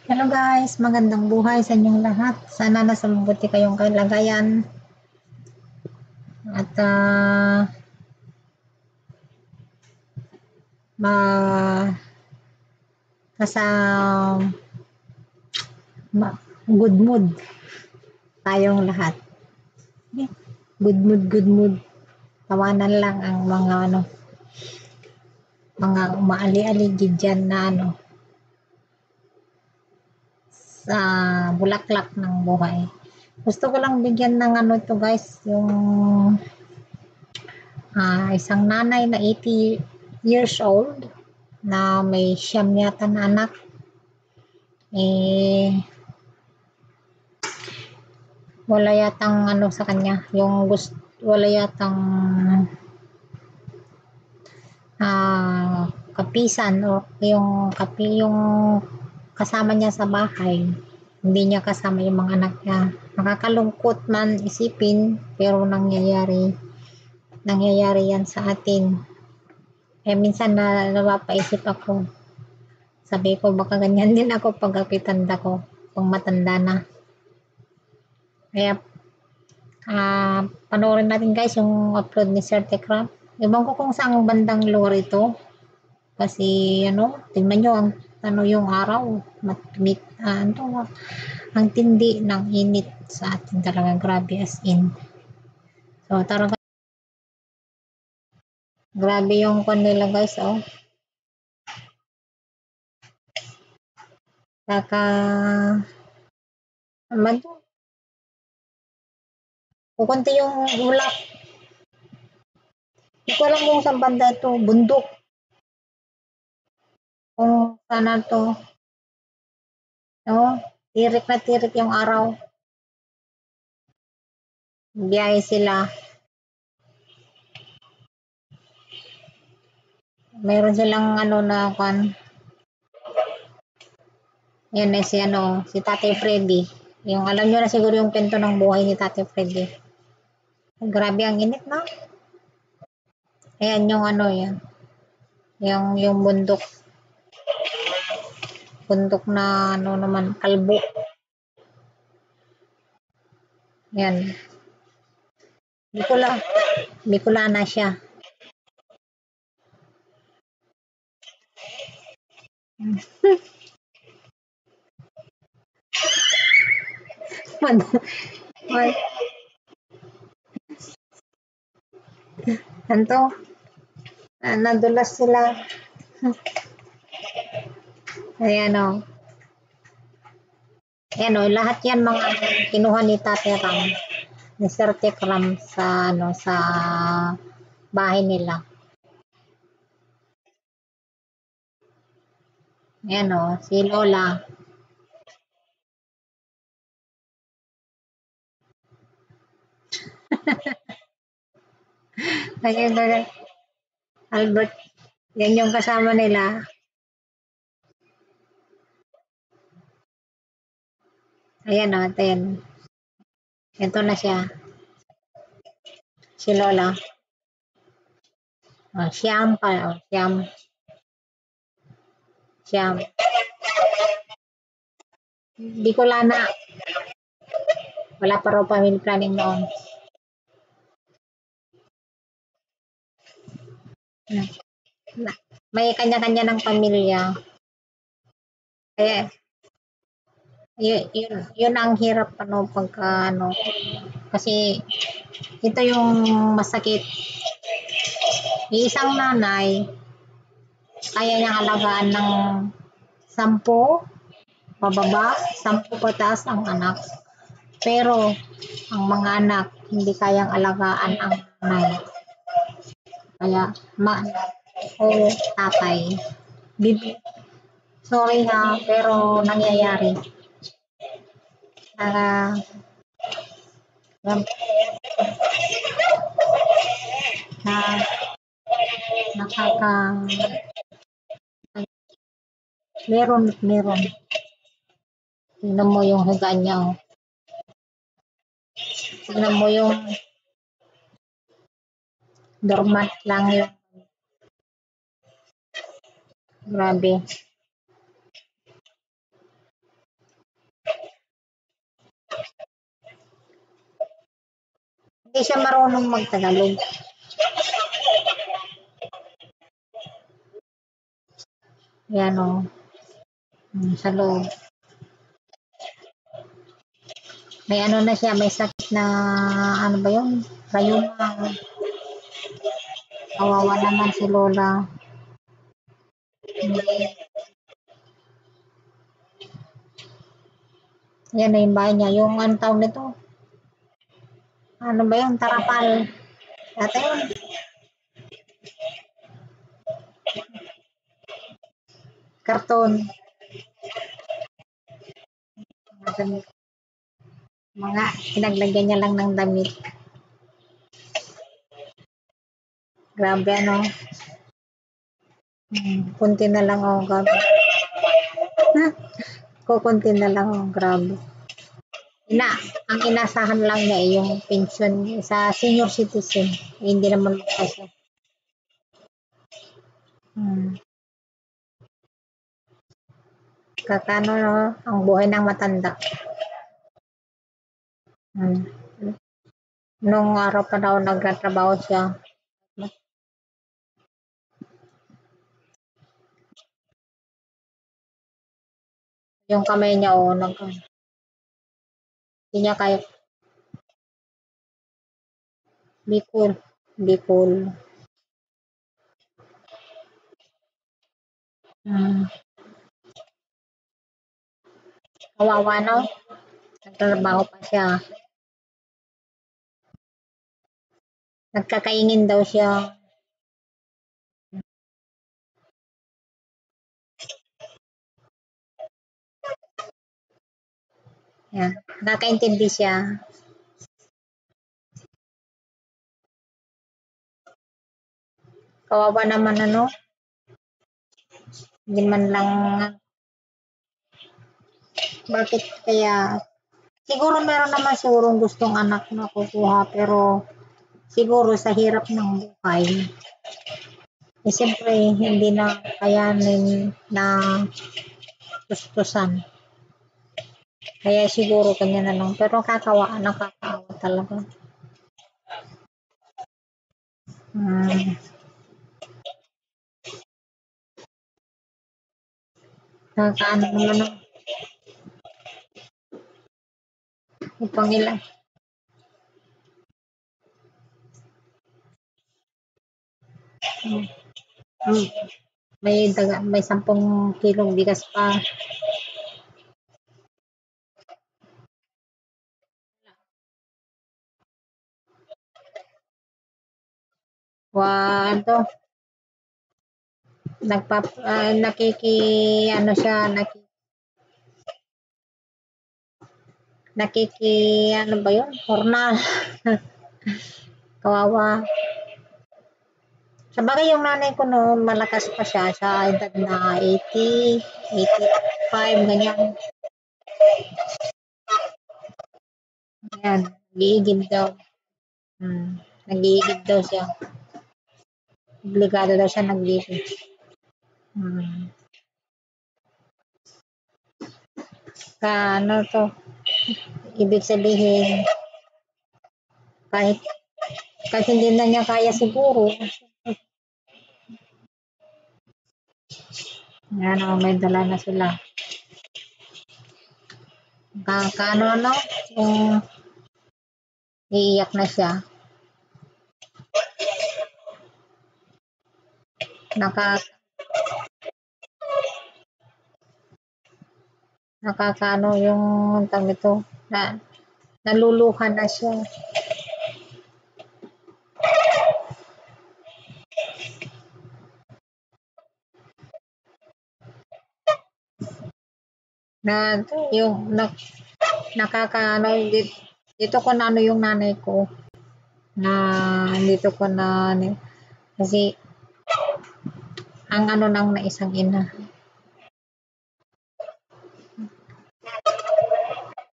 Hello guys, magandang buhay sa inyong lahat. Sana nasa mabuti kayong kalagayan. At nasa good mood tayong lahat. Good mood, good mood. Tawanan lang ang mga umaali-aligid dyan na sa bulaklak ng buhay. Gusto ko lang bigyan ng ito guys, yung isang nanay na 80 years old na may siyam yata na anak. Wala yatang sa kanya, wala yatang kapisan o yung kasama niya sa bahay. Hindi niya kasama yung mga anak niya. Nakakalungkot man isipin, pero nangyayari yan sa atin. Kaya minsan napapaisip ako. Sabi ko baka ganyan din ako pag tanda ko, pag matanda na. Kaya panoorin natin guys yung upload ni Sir Tekram. Ewan ko kung saan bandang lugar ito. Kasi tingnan nyo yung araw. Ang tindi ng init sa atin talaga. Grabe as in. So tara, grabe yung kanila guys. Kukunti yung ulap. Hindi ko alam kung saan banda ito. Bundok. Kung sana to. Tirik na tirik yung araw. Biyahe sila. Meron silang na kan. Yan na si Tatay Freddy. Yung alam nyo na siguro yung kwento ng buhay ni Tatay Freddy. Grabe ang init, no? Ayan yung yan. Yung bundok. Bundok na naman, kalbo. Yan. Bicolana siya. Anto? Nadulas sila. Ayan Ayan lahat yan mga kinuha ni Tate Ram, ni Sir Tekram sa bahay nila. Ayan si Lola. Ayan Albert, yan yung kasama nila. Ayan ayan. Ito na siya. Si Lola. Siyam pa. Siyam. Bicolana. Wala pa raw family planning noon. May kanya-kanya ng pamilya. Kaya yun ang hirap pagka kasi ito yung masakit. Isang nanay kaya niyang alagaan ng 10 pababa, 10 pataas ang anak. Pero ang mga anak hindi kayang alagaan ang nanay. Kaya tatay. Sorry pero nangyayari. Meron. Tingnan mo yung higa niya. Tingnan mo yung dormant lang yung grabe. Hindi siya marunong magtagalog. Yan o. Sa loob. May ano na siya, may sakit na, ano ba yun? Rayuma. Kawawa naman si Lola. Yan na yung bahay niya. Yung ano tawag nito? Ano ba yung tarapal? Dati yun. Karton. Mga pinaglagyan niya lang ng damit. Grabe ano. Kunti na lang oh, grabe. Kukunti na lang oh, grabe. Ang inasahan lang niya yung pension sa senior citizen. Hindi naman kasi. Kakano no, ang buhay ng matanda. Nung araw pa daw nagtatrabaho siya. Yung kamay niya oh, hindi niya kaya. Bicol. Kawawa no? Nagtatrabaho pa siya. Nagkakaingin daw siya. Yan. Nakakaintindi siya. Kawawa naman ano. Hindi man lang bakit kaya siguro meron naman sigurong gustong anak na kukuha pero siguro sa hirap ng buhay siyempre hindi na kayanin na gustusan kaya siguro kanya na lang pero nakakaawa talaga. Nakakaano naman ng ipangilan. May 10 kilong bigas pa. Ano ano siya ano ba yun? Hornal. Kawawa. Sabagay yung nanay ko no, malakas pa siya sa edad na 80, 85, ganyan. Ayan, nag-iigib daw. Nag-iigib daw siya. Obligado daw siya nag-iigib. Ano to? Ibig sabihin, kahit hindi na niya kaya siguro. Yan o, may dala na sila. Ano, yung iiyak na siya. Nakakaano yung tawag ito, naluluhan na siya. Nakakaano dito ko na ano yung nanay ko na dito ko na kasi ang ano nang na isang ina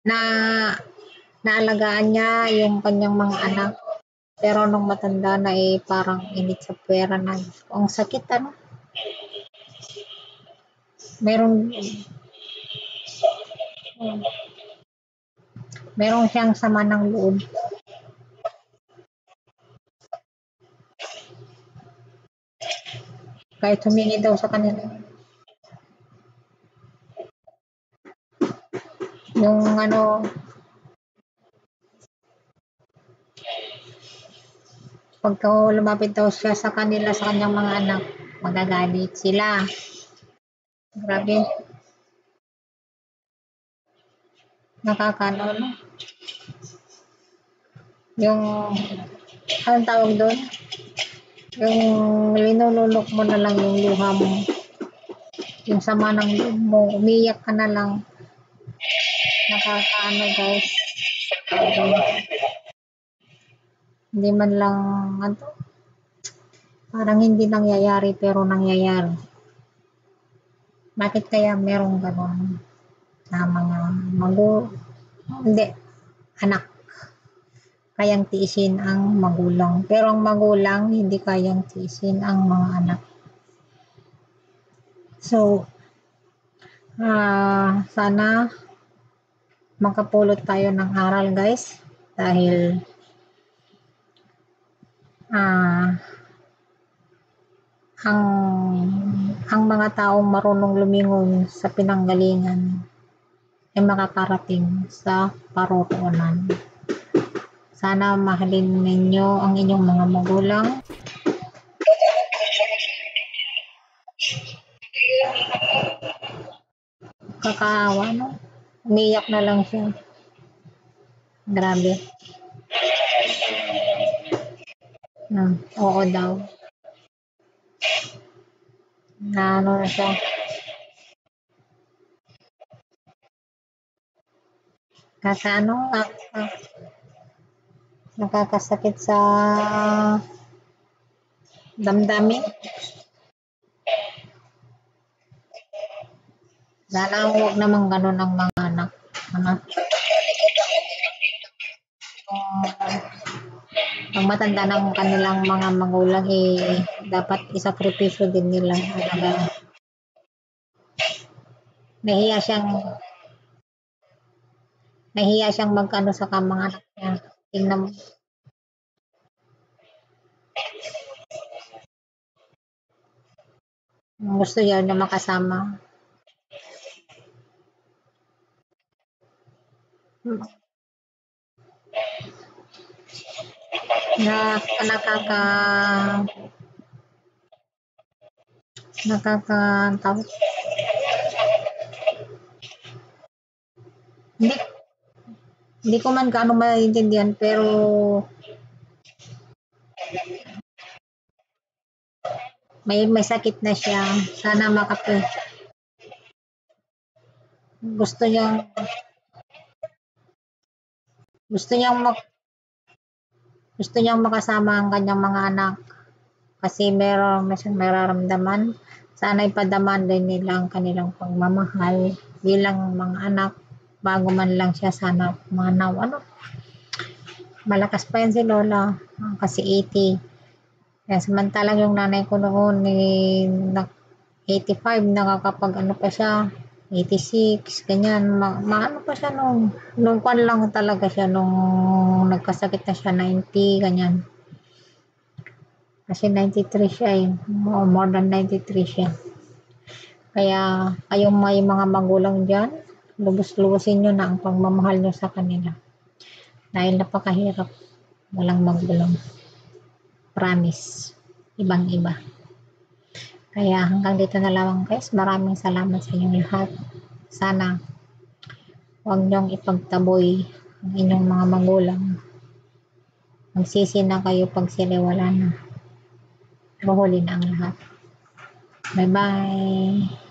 na naalagaan niya yung kanyang mga anak pero nung matanda na parang init sa pwera na ang sakit ano meron siyang sama ng loob Kahit humingi daw sa kanila. Yung ano, pagka lumapit daw siya sa kanila, sa kanyang mga anak, magagalit sila. Grabe. Nakakano, no? Yung, anong tawag doon? Yung linulunok mo na lang yung luha mo. Yung sama ng loob mo, umiyak ka na lang. Nakakaano, guys. Hindi man lang, ano, parang hindi nangyayari pero nangyayari. Bakit kaya merong gano'n na mga hindi, anak, kayang tiisin ang magulang. Pero ang magulang, hindi kayang tiisin ang mga anak. So, sana makapulot tayo ng aral, guys. Dahil, ang mga taong marunong lumingon sa pinanggalingan ay makakarating sa paroroonan. Sana mahalin ninyo ang inyong mga magulang. Kakaawa, no? Umiyak na lang siya. Grabe. Oo daw. Na ano na siya. Nakakasakit sa damdamin. Sana huwag namang ganun ang mga anak. Pag matanda ng kanilang mga magulang, dapat isakripisyo din nila. Nahiya siyang mag-ano sa mga anak niya. Tingnan mo. Gusto niya na makasama. Nakakatawag. Hindi ko man gaano maintindihan, pero may sakit na siya. Sana gusto niyang makasama ang kanyang mga anak kasi meron siyang nararamdaman. Sana ipadaman din nila ang kanilang pagmamahal bilang mga anak bago man lang siya sana manaw. Malakas pa yan si Lola kasi 80. Kaya samantalang yung nanay ko noon 85, nakakapag pa siya, 86, ganyan, maano pa siya nung kwan lang talaga siya, nung nagkasakit na siya, 90, ganyan. Kasi 93 siya more than 93 siya. Kaya, kayong may mga magulang dyan, lubos-lubosin nyo na ang pagmamahal nyo sa kanila. Dahil napakahirap, walang magulang. Promise, ibang-iba. Kaya hanggang dito na lang, guys. Maraming salamat sa inyong lahat. Sana huwag niyong ipagtaboy ang inyong mga magulang. Magsisi na kayo pag sila wala na. Pero huli na ang lahat. Bye-bye.